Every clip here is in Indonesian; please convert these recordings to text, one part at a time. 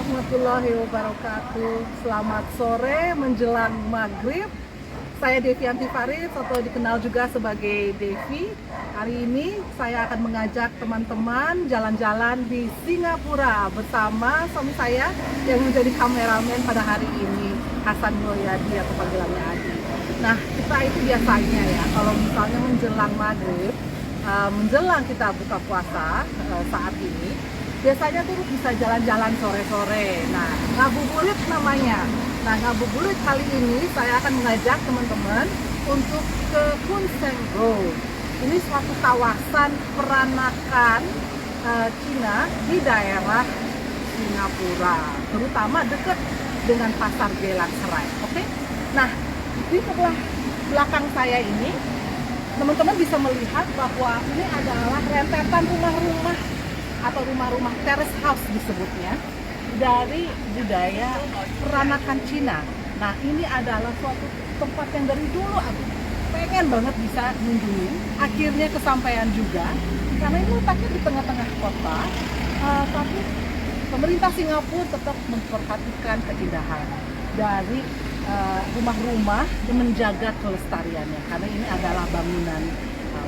warahmatullahi wabarakatuh. Selamat sore menjelang maghrib. Saya Devianti Farid atau dikenal juga sebagai Devi. Hari ini saya akan mengajak teman-teman jalan-jalan di Singapura bersama suami saya yang menjadi kameramen pada hari ini, Hasan Mulyadi atau panggilannya Adi. Nah, kita itu biasanya ya, kalau misalnya menjelang maghrib, menjelang kita buka puasa saat ini, biasanya tuh bisa jalan-jalan sore-sore. Nah, ngabuburit namanya. Nah, ngabuburit kali ini saya akan mengajak teman-teman untuk ke Koon Seng Road. Ini suatu kawasan peranakan Cina di daerah Singapura, terutama dekat dengan pasar Geylang Serai. Oke? Nah, di sebelah belakang saya ini, teman-teman bisa melihat bahwa ini adalah rentetan rumah-rumah atau rumah-rumah terrace house disebutnya dari budaya peranakan Cina. Nah, ini adalah suatu tempat yang dari dulu aku pengen banget bisa kunjungi. Akhirnya kesampaian juga karena ini letaknya di tengah-tengah kota, tapi pemerintah Singapura tetap memperhatikan keindahan dari rumah-rumah dan menjaga kelestariannya karena ini adalah bangunan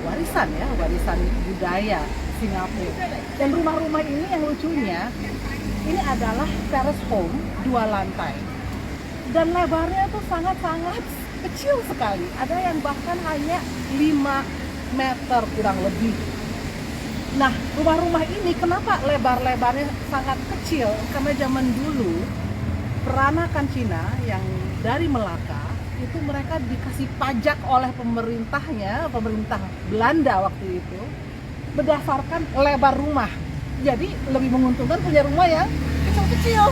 warisan ya, warisan budaya Singapura. Dan rumah-rumah ini yang lucunya, ini adalah terrace home 2 lantai. Dan lebarnya tuh sangat-sangat kecil sekali. Ada yang bahkan hanya 5 meter kurang lebih. Nah, rumah-rumah ini kenapa lebar-lebarnya sangat kecil? Karena zaman dulu peranakan Cina yang dari Melaka itu mereka dikasih pajak oleh pemerintahnya, pemerintah Belanda waktu itu, berdasarkan lebar rumah. Jadi lebih menguntungkan punya rumah yang kecil-kecil,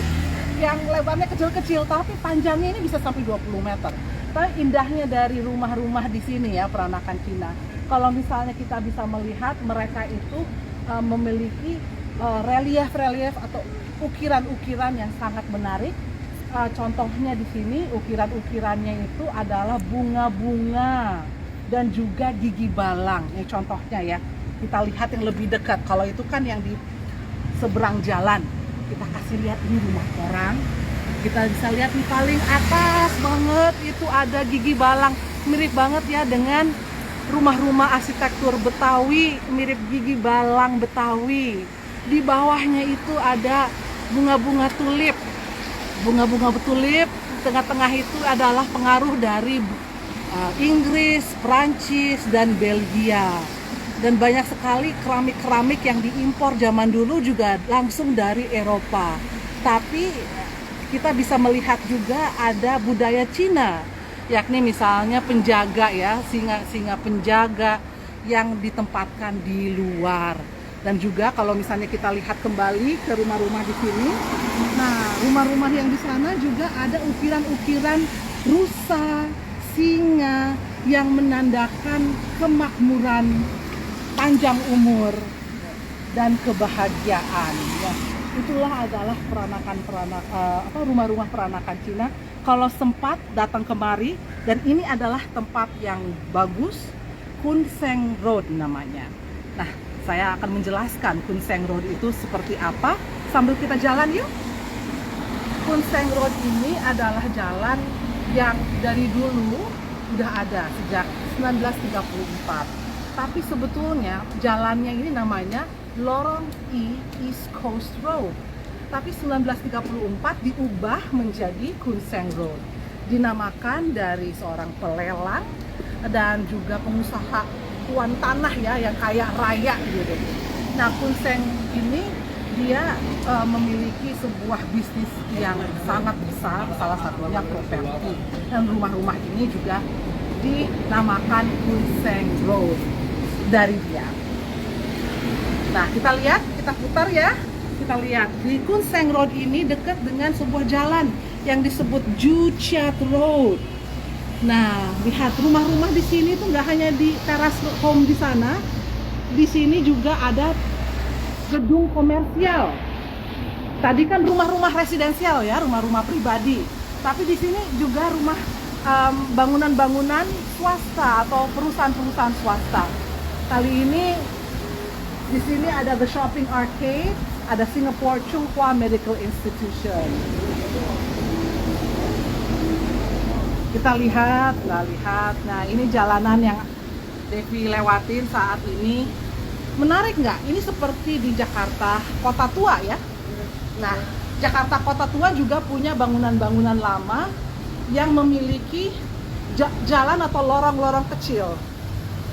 yang lebarnya kecil-kecil tapi panjangnya ini bisa sampai 20 meter. Tapi indahnya dari rumah-rumah di sini ya, peranakan Cina, kalau misalnya kita bisa melihat mereka itu memiliki relief-relief atau ukiran-ukiran yang sangat menarik. Contohnya di sini ukiran-ukirannya itu adalah bunga-bunga dan juga gigi balang. Yang contohnya ya, kita lihat yang lebih dekat. Kalau itu kan yang di seberang jalan. Kita kasih lihat ini rumah orang. Kita bisa lihat di paling atas banget itu ada gigi balang. Mirip banget ya dengan rumah-rumah arsitektur Betawi, mirip gigi balang Betawi. Di bawahnya itu ada bunga-bunga tulip. Bunga-bunga tulip, tengah-tengah itu adalah pengaruh dari Inggris, Prancis, dan Belgia. Dan banyak sekali keramik-keramik yang diimpor zaman dulu juga langsung dari Eropa. Tapi kita bisa melihat juga ada budaya Cina, yakni misalnya penjaga ya, singa-singa penjaga yang ditempatkan di luar. Dan juga kalau misalnya kita lihat kembali ke rumah-rumah di sini, nah rumah-rumah yang di sana juga ada ukiran-ukiran rusa, singa yang menandakan kemakmuran, panjang umur, dan kebahagiaan. Ya, itulah adalah rumah-rumah peranakan Cina. Kalau sempat datang kemari, dan ini adalah tempat yang bagus, Koon Seng Road namanya. Nah, saya akan menjelaskan Koon Seng Road itu seperti apa sambil kita jalan yuk. Koon Seng Road ini adalah jalan yang dari dulu udah ada sejak 1934. Tapi sebetulnya jalannya ini namanya Lorong E East Coast Road. Tapi 1934 diubah menjadi Koon Seng Road. Dinamakan dari seorang pelelang dan juga pengusaha tuan tanah ya yang kaya raya gitu. Nah, Koon Seng ini dia memiliki sebuah bisnis yang sangat besar, salah satunya properti. Dan rumah-rumah ini juga dinamakan Koon Seng Road dari dia. Nah, kita lihat, kita putar ya. Kita lihat di Koon Seng Road ini dekat dengan sebuah jalan yang disebut Joo Chiat Road. Nah, lihat rumah-rumah di sini tuh nggak hanya di teras home di sana, di sini juga ada gedung komersial. Tadi kan rumah-rumah residensial ya, rumah-rumah pribadi. Tapi di sini juga rumah bangunan-bangunan swasta atau perusahaan-perusahaan swasta. Kali ini Di sini ada The Shopping Arcade, ada Singapore Chung Hua Medical Institution. Kita lihat. Nah, ini jalanan yang Devi lewatin saat ini. Menarik nggak? Ini seperti di Jakarta Kota Tua ya. Nah, Jakarta Kota Tua juga punya bangunan-bangunan lama yang memiliki jalan atau lorong-lorong kecil.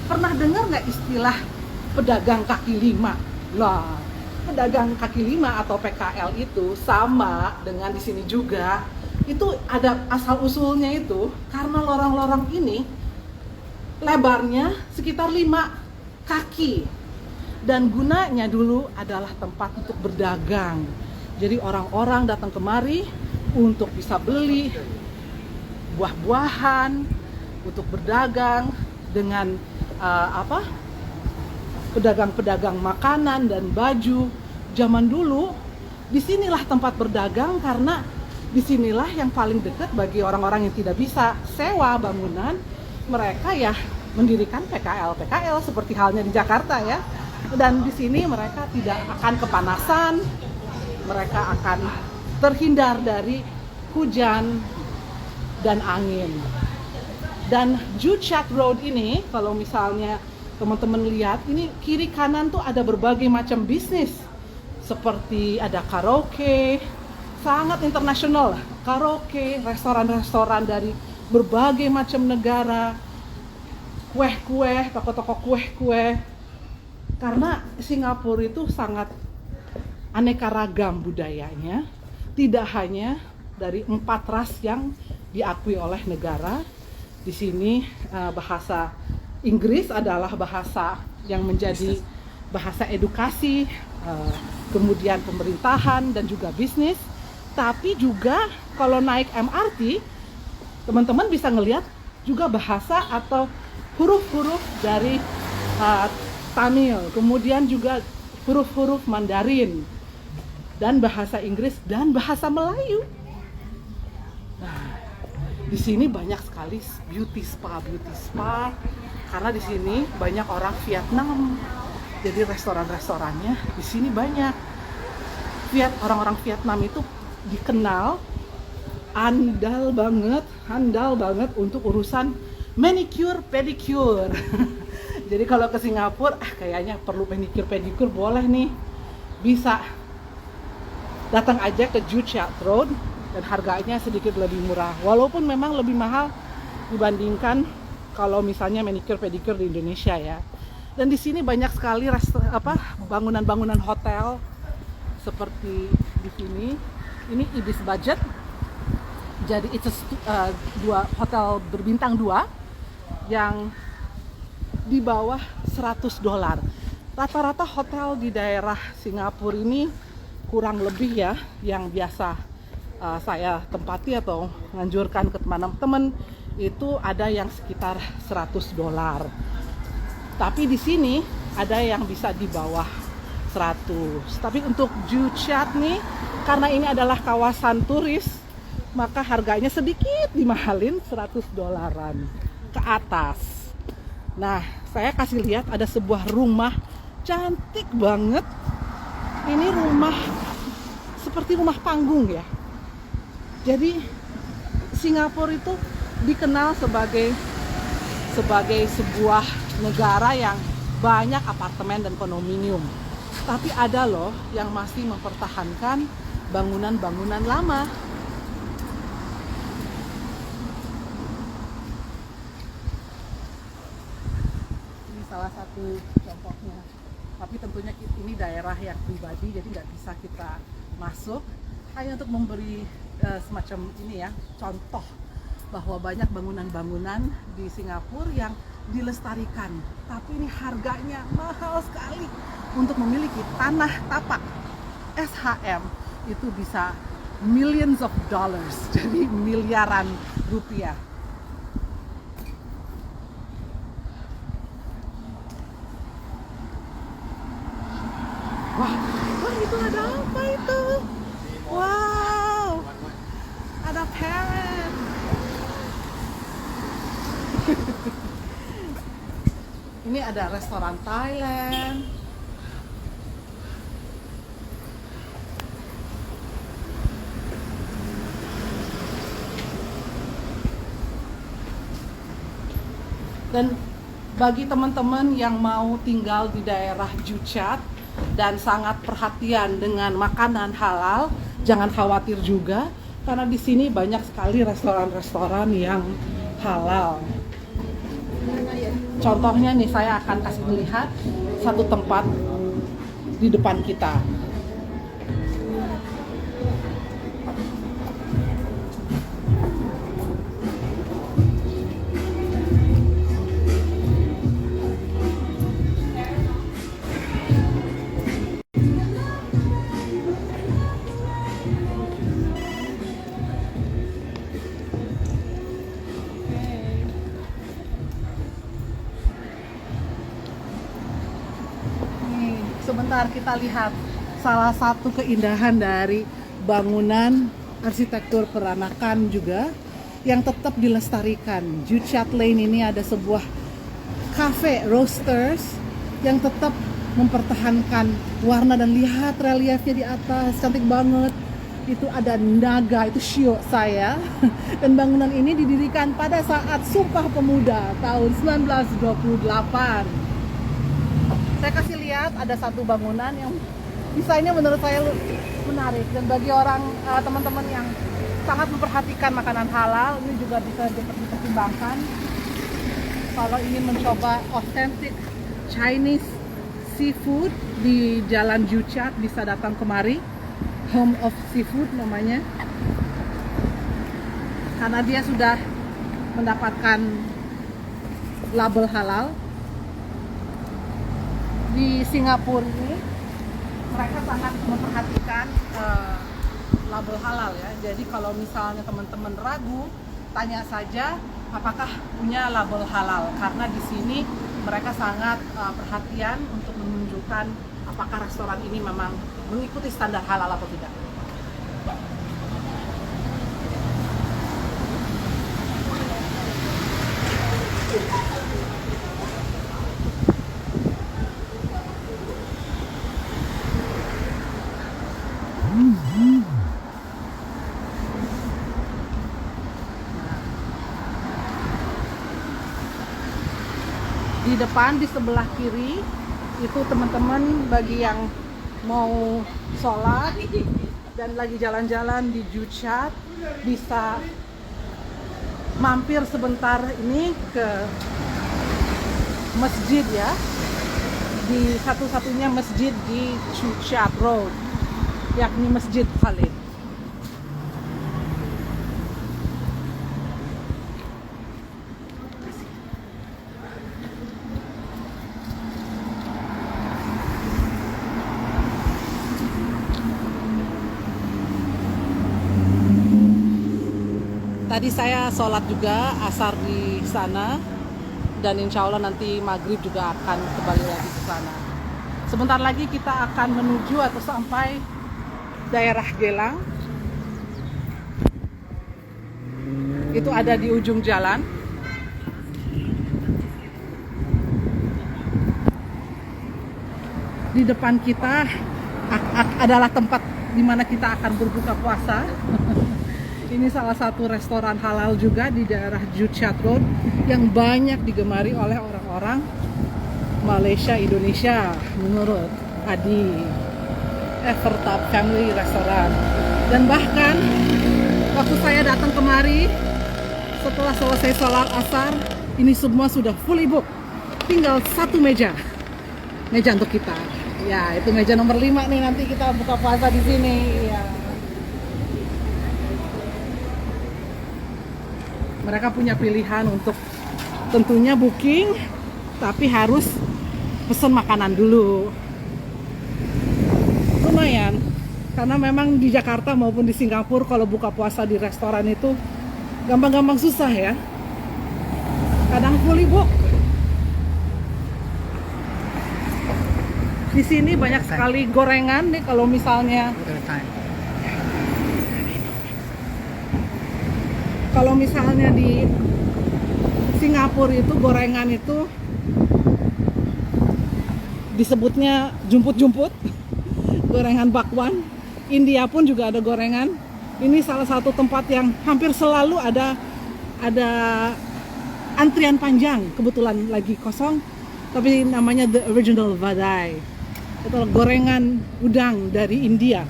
Pernah dengar nggak istilah pedagang kaki lima? Lah, pedagang kaki lima atau PKL itu sama dengan di sini juga. Itu ada asal-usulnya itu karena lorong-lorong ini lebarnya sekitar 5 kaki. Dan gunanya dulu adalah tempat untuk berdagang. Jadi orang-orang datang kemari untuk bisa beli buah-buahan, untuk berdagang dengan pedagang-pedagang makanan dan baju. Zaman dulu disinilah tempat berdagang karena disinilah yang paling dekat bagi orang-orang yang tidak bisa sewa bangunan. Mereka ya mendirikan PKL seperti halnya di Jakarta ya. Dan di sini mereka tidak akan kepanasan, mereka akan terhindar dari hujan dan angin. Dan Joo Chiat Road ini, kalau misalnya teman-teman lihat, ini kiri kanan tuh ada berbagai macam bisnis. Seperti ada karaoke, sangat internasional, karaoke, restoran-restoran dari berbagai macam negara, kue-kue, toko-toko kue-kue. Karena Singapura itu sangat aneka ragam budayanya, tidak hanya dari 4 ras yang diakui oleh negara. Di sini bahasa Inggris adalah bahasa yang menjadi bahasa edukasi, kemudian pemerintahan dan juga bisnis. Tapi juga kalau naik MRT, teman-teman bisa ngelihat juga bahasa atau huruf-huruf dari Tamil, kemudian juga huruf-huruf Mandarin, dan bahasa Inggris dan bahasa Melayu. Nah, di sini banyak sekali beauty spa, karena di sini banyak orang Vietnam. Jadi restoran-restorannya di sini banyak. Orang-orang Vietnam itu dikenal handal banget untuk urusan manicure, pedicure. Jadi kalau ke Singapura, kayaknya perlu pedicure boleh nih. Bisa datang aja ke Joo Chiat Road dan harganya sedikit lebih murah. Walaupun memang lebih mahal dibandingkan kalau misalnya manicure pedicure di Indonesia ya. Dan di sini banyak sekali bangunan-bangunan hotel seperti di sini. Ini Ibis Budget. Jadi itu hotel berbintang 2 yang di bawah $100. Rata-rata hotel di daerah Singapura ini kurang lebih ya, yang biasa saya tempati atau menganjurkan ke teman-teman itu ada yang sekitar $100. Tapi di sini ada yang bisa di bawah 100. Tapi untuk Joo Chiat nih, karena ini adalah kawasan turis, maka harganya sedikit dimahalin $100 ke atas. Nah, saya kasih lihat ada sebuah rumah cantik banget. Ini rumah seperti rumah panggung ya. Jadi Singapura itu dikenal sebagai sebuah negara yang banyak apartemen dan kondominium. Tapi ada loh yang masih mempertahankan bangunan-bangunan lama. Salah satu contohnya. Tapi tentunya ini daerah yang pribadi, jadi nggak bisa kita masuk. Hanya untuk memberi semacam ini ya, contoh bahwa banyak bangunan-bangunan di Singapura yang dilestarikan. Tapi ini harganya mahal sekali. Untuk memiliki tanah tapak SHM itu bisa millions of dollars, jadi miliaran rupiah. Wah, itu ada apa itu? Wow, ada parrot. Ini ada restoran Thailand, Dan bagi teman-teman yang mau tinggal di daerah Juchat dan sangat perhatian dengan makanan halal, jangan khawatir juga karena di sini banyak sekali restoran-restoran yang halal. Contohnya nih, saya akan kasih melihat satu tempat di depan kita. Sebentar kita lihat salah satu keindahan dari bangunan arsitektur peranakan juga yang tetap dilestarikan. Juchat Lane ini ada sebuah cafe roasters yang tetap mempertahankan warna, dan lihat reliefnya di atas, cantik banget. Itu ada naga, itu shio saya. Dan bangunan ini didirikan pada saat Sumpah Pemuda tahun 1928. Saya kasih lihat ada satu bangunan yang desainnya menurut saya menarik, dan bagi orang teman-teman yang sangat memperhatikan makanan halal, ini juga bisa dipertimbangkan kalau ingin mencoba authentic Chinese seafood di Jalan Juchat. Bisa datang kemari, Home of Seafood namanya, karena dia sudah mendapatkan label halal. Di Singapura ini mereka sangat memperhatikan label halal ya. Jadi kalau misalnya teman-teman ragu, tanya saja apakah punya label halal, karena di sini mereka sangat perhatian untuk menunjukkan apakah restoran ini memang mengikuti standar halal atau tidak. Di depan, di sebelah kiri itu teman-teman bagi yang mau sholat dan lagi jalan-jalan di Juchat, bisa mampir sebentar ini ke masjid ya, di satu-satunya masjid di Juchat Road, yakni Masjid Khalid. Tadi saya sholat juga asar di sana, dan insya Allah nanti maghrib juga akan kembali lagi ke sana. Sebentar lagi kita akan menuju atau sampai daerah Gelang. Itu ada di ujung jalan. Di depan kita adalah tempat di mana kita akan berbuka puasa. Ini salah satu restoran halal juga di daerah Juchat Road yang banyak digemari oleh orang-orang Malaysia, Indonesia, menurut Adi. Evertop Family Restaurant. Dan bahkan waktu saya datang kemari setelah selesai sholat asar, ini semua sudah fully book. Tinggal satu meja untuk kita. Ya, itu meja nomor 5 nih, nanti kita buka puasa di sini. Ya. Mereka punya pilihan untuk tentunya booking, tapi harus pesen makanan dulu. Lumayan, karena memang di Jakarta maupun di Singapura kalau buka puasa di restoran itu gampang-gampang susah ya. Kadang fully book. Di sini banyak sekali gorengan nih, kalau misalnya di Singapura itu gorengan itu disebutnya jumput-jumput, gorengan bakwan. India pun juga ada gorengan. Ini salah satu tempat yang hampir selalu ada antrian panjang, kebetulan lagi kosong, tapi namanya The Original Vadai. Itu gorengan udang dari India.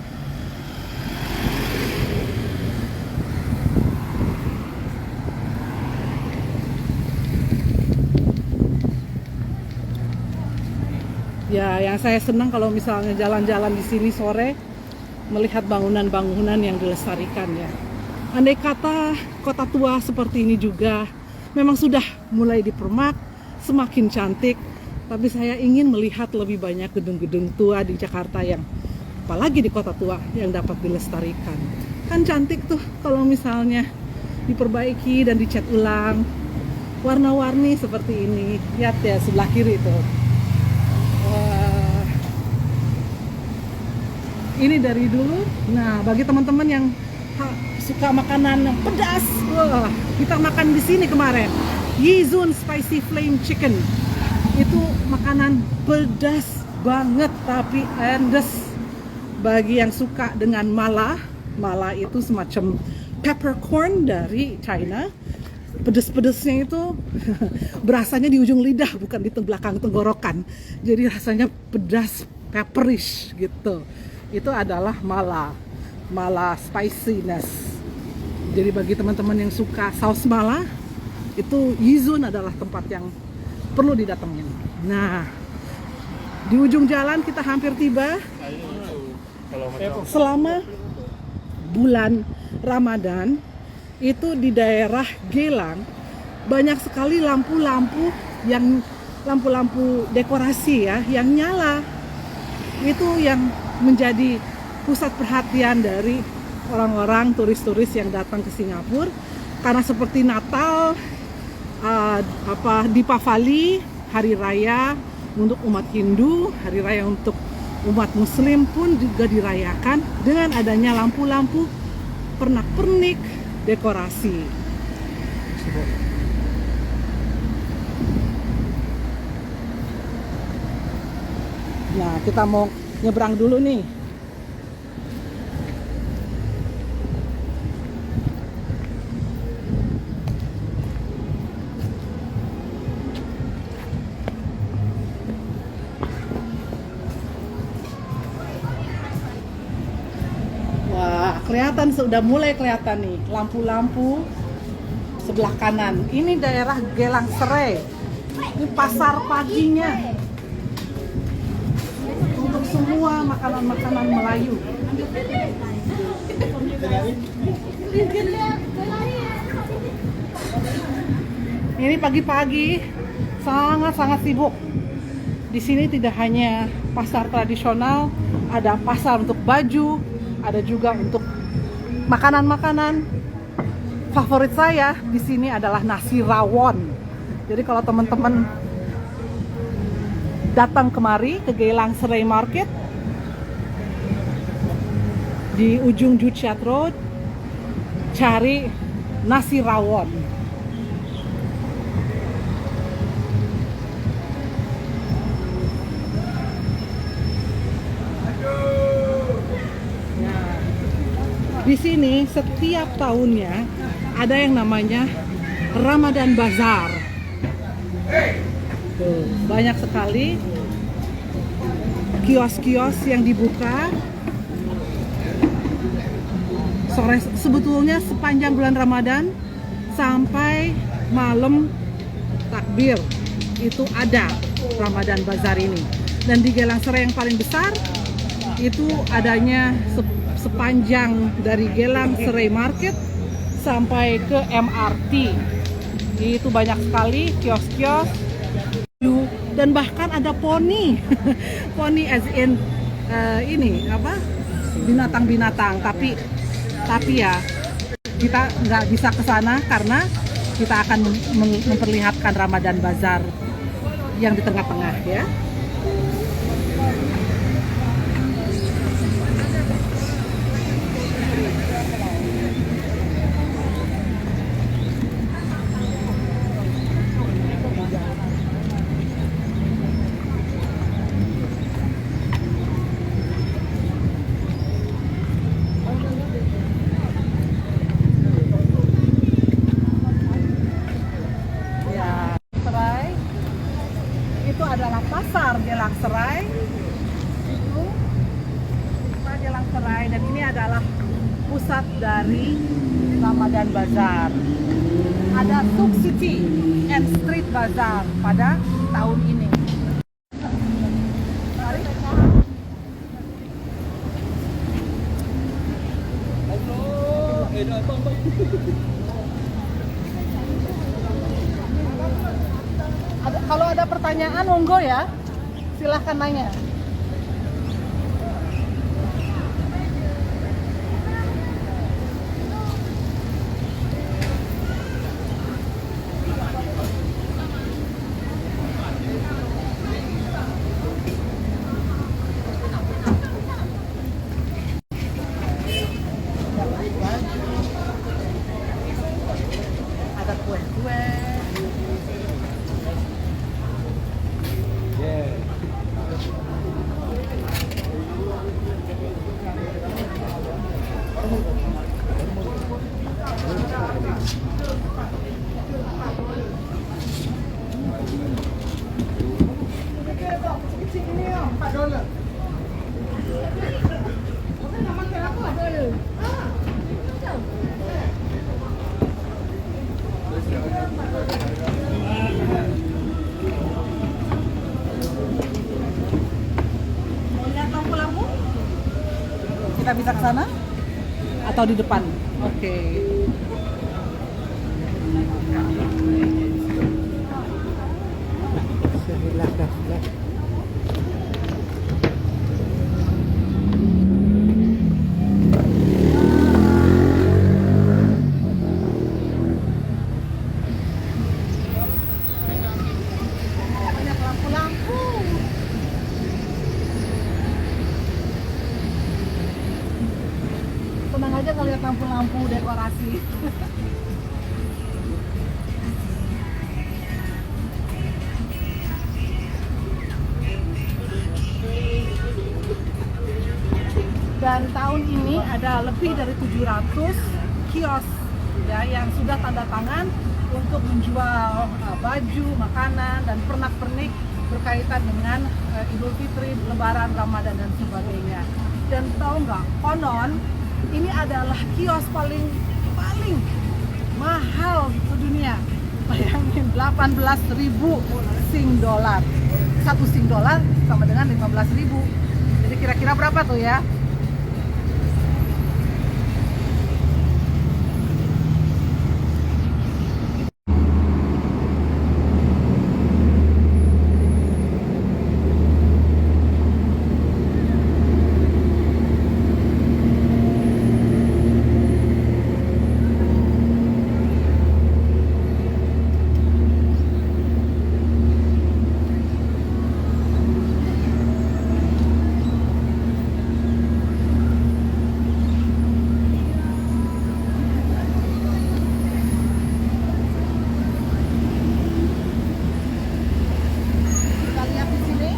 Ya, yang saya senang kalau misalnya jalan-jalan di sini sore, melihat bangunan-bangunan yang dilestarikan ya. Andai kata kota tua seperti ini juga memang sudah mulai dipermak, semakin cantik, tapi saya ingin melihat lebih banyak gedung-gedung tua di Jakarta yang, apalagi di kota tua, yang dapat dilestarikan. Kan cantik tuh kalau misalnya diperbaiki dan dicat ulang, warna-warni seperti ini. Lihat ya sebelah kiri tuh. Ini dari dulu. Nah, bagi teman-teman yang suka makanan yang pedas, wah, kita makan di sini kemarin. Yizun Spicy Flame Chicken. Itu makanan pedas banget tapi endes. Bagi yang suka dengan mala itu semacam peppercorn dari China. Pedes-pedesnya itu berasanya di ujung lidah, bukan di belakang tenggorokan. Jadi rasanya pedas, pepperish gitu. Itu adalah mala spiciness. Jadi bagi teman-teman yang suka saus mala, itu Yizun adalah tempat yang perlu didatengin. Nah, di ujung jalan kita hampir tiba. Selama bulan Ramadan itu di daerah Gelang banyak sekali lampu-lampu dekorasi ya yang nyala. Itu yang menjadi pusat perhatian dari orang-orang turis-turis yang datang ke Singapura, karena seperti Natal, Deepavali, hari raya untuk umat Hindu, hari raya untuk umat Muslim pun juga dirayakan dengan adanya lampu-lampu pernak-pernik dekorasi. Nah, kita mau nyebrang dulu nih. Wah, kelihatan, sudah mulai kelihatan nih lampu-lampu sebelah kanan. Ini daerah Gelang Serai. Ini pasar paginya untuk semua makanan-makanan Melayu. Ini pagi-pagi sangat-sangat sibuk. Di sini tidak hanya pasar tradisional, ada pasar untuk baju, ada juga untuk makanan-makanan. Favorit saya di sini adalah nasi rawon. Jadi kalau teman-teman datang kemari ke Geylang Serai Market di ujung Juchat Road, cari nasi rawon. Nah, di sini setiap tahunnya ada yang namanya Ramadan Bazaar. Tuh, banyak sekali kios-kios yang dibuka sore, sebetulnya sepanjang bulan Ramadan sampai malam takbir itu ada Ramadan Bazaar ini. Dan di Geylang Serai yang paling besar itu adanya sepanjang dari Geylang Serai Market sampai ke MRT. Itu banyak sekali kios-kios dan bahkan ada poni. Poni as in ini apa, binatang-binatang, tapi ya kita nggak bisa ke sana karena kita akan memperlihatkan Ramadan Bazaar yang di tengah-tengah ya. Manggarai, dan ini adalah pusat dari Ramadan Bazaar. Ada Souk City and Street Bazaar pada tahun ini. Kalau ada pertanyaan monggo ya, silahkan nanya. Ada kue-kue. Mau lihat lampu-lampu? Kita bisa ke sana atau di depan? Oke. Banyak lampu-lampu. Tenang aja kalau lihat lampu-lampu dekorasi. Dan tahun ini ada lebih dari 700 kios ya yang sudah tanda tangan untuk menjual baju, makanan, dan pernak-pernik berkaitan dengan Idul Fitri, Lebaran, Ramadan, dan sebagainya. Dan tahu nggak, konon ini adalah kios paling mahal sedunia. Bayangin, 18.000 Sing dolar. 1 Sing dolar sama dengan 15.000. Jadi kira-kira berapa tuh ya? Kita lihat di sini.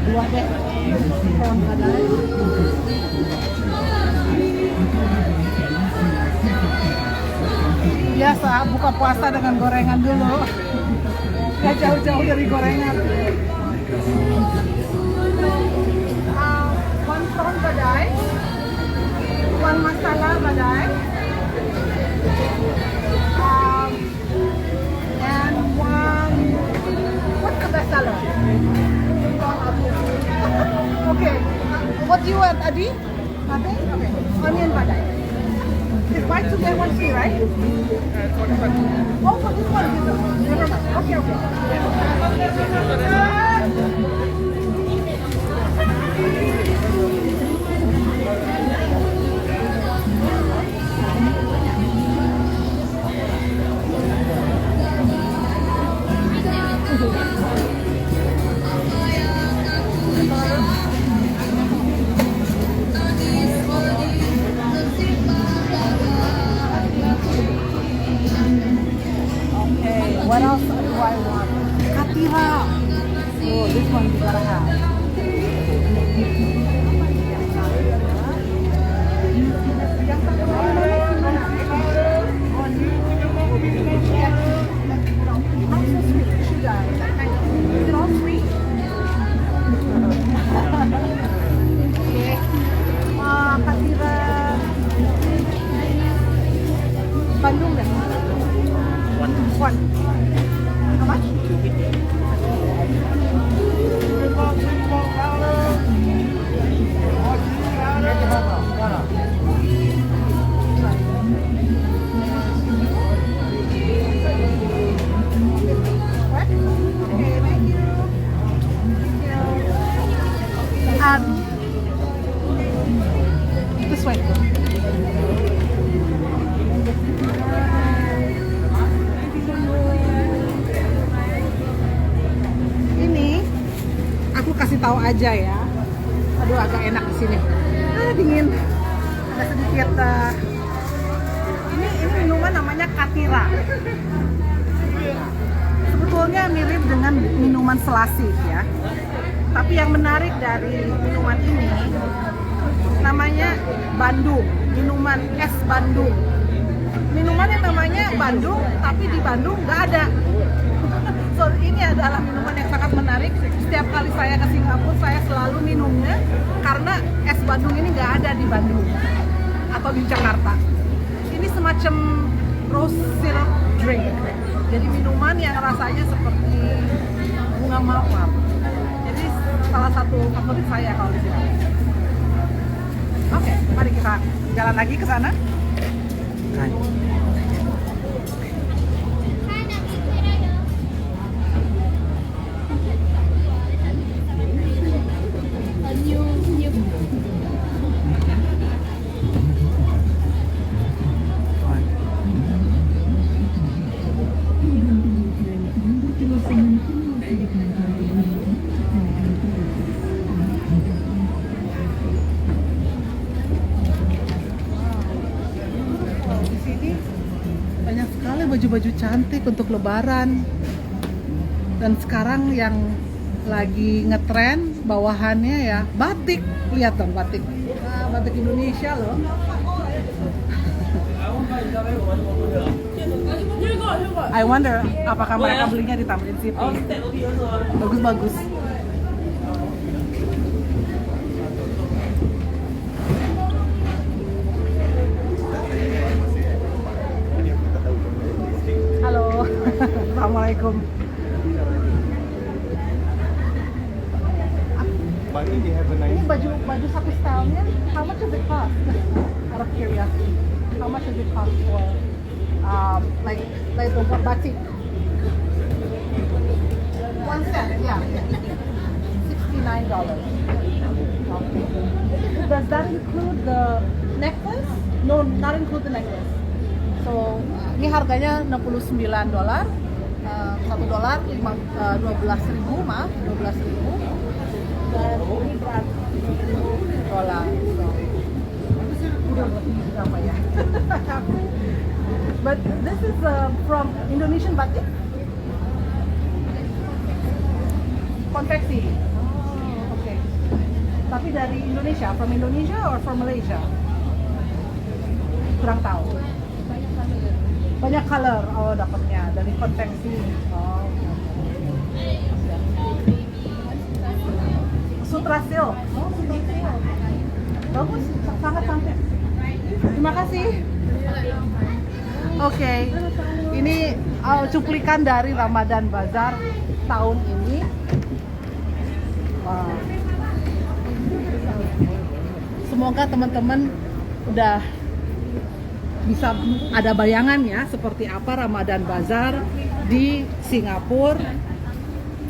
Dua deh. Pohon kadai. Biasa buka puasa dengan gorengan dulu. Gak jauh-jauh dari gorengan. One prawn badai, one masala badai, and one, what's the best seller? Okay, what do you want, Adi? Nothing? Okay, onion badai. If buy two get one free, right? Oh, for this one, never mind. Okay, okay. I want? Katira. Oh, this one we gotta have. Yang terkenal mana? Not so sweet, sugar. Is it all sweet? Okay. Katira. Bandung deh. One. How much? This way. Ini aku kasih tahu aja ya. Aduh, agak enak di sini. Dingin. Ada sedikit. Ini minuman namanya Katira. Sebetulnya mirip dengan minuman selasih ya. Tapi yang menarik dari minuman ini namanya Bandung, minuman es Bandung. Minuman yang namanya Bandung, tapi di Bandung nggak ada. So ini adalah minuman yang sangat menarik. Setiap kali saya ke Singapura, saya selalu minumnya karena es Bandung ini nggak ada di Bandung atau di Jakarta. Ini semacam rose syrup drink. Jadi minuman yang rasanya seperti bunga mawar. Jadi salah satu favorit saya kalau di sini. Oke, mari kita jalan lagi ke sana. Baju-baju cantik untuk lebaran. Dan sekarang yang lagi ngetren bawahannya ya batik. Lihat dong batik. Batik Indonesia loh. I wonder apakah mereka belinya di Tamrin City. Bagus-bagus. Assalamualaikum. Ini baju satu stylenya, how much does it cost? Out of curiosity, how much does it cost for like the batik? One set, yeah, $69. Okay. Does that include the necklace? No, not include the necklace. So ini harganya $69, $1 $12.000, maaf, $12.000. Dan ini $100. Berapa ya? But this is from Indonesian batik. Konveksi. Oh, okay. Tapi dari Indonesia, from Indonesia or from Malaysia? Kurang tahu. Banyak color, oh dapatnya dari konveksi. Oh. Sutra Silk. Oh, Sutra Silk. Bagus, sangat cantik. Terima kasih. Oke, ini cuplikan dari Ramadan Bazaar tahun ini. Wow. Semoga teman-teman udah bisa ada bayangannya seperti apa Ramadan Bazaar di Singapura.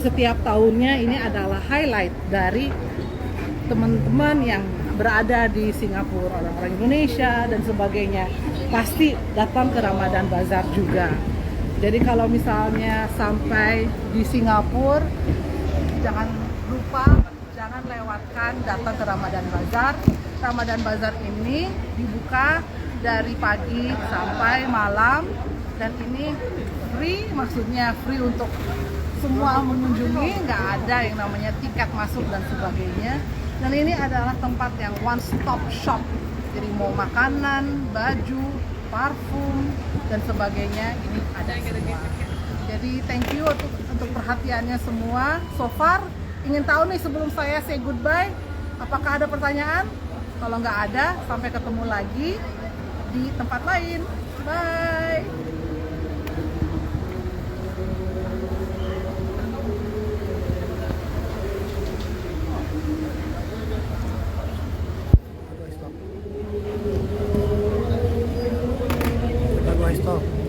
Setiap tahunnya ini adalah highlight dari teman-teman yang berada di Singapura, orang-orang Indonesia dan sebagainya pasti datang ke Ramadan Bazaar juga. Jadi kalau misalnya sampai di Singapura, jangan lupa, jangan lewatkan datang ke Ramadan Bazaar. Ramadan Bazaar ini dibuka dari pagi sampai malam dan ini free, maksudnya free untuk semua mengunjungi, nggak ada yang namanya tiket masuk dan sebagainya. Dan ini adalah tempat yang one stop shop, jadi mau makanan, baju, parfum dan sebagainya ini ada semua. Jadi thank you untuk perhatiannya semua. So far, ingin tahu nih sebelum saya say goodbye, apakah ada pertanyaan? Kalau nggak ada, sampai ketemu lagi di tempat lain. Bye. Bago stop.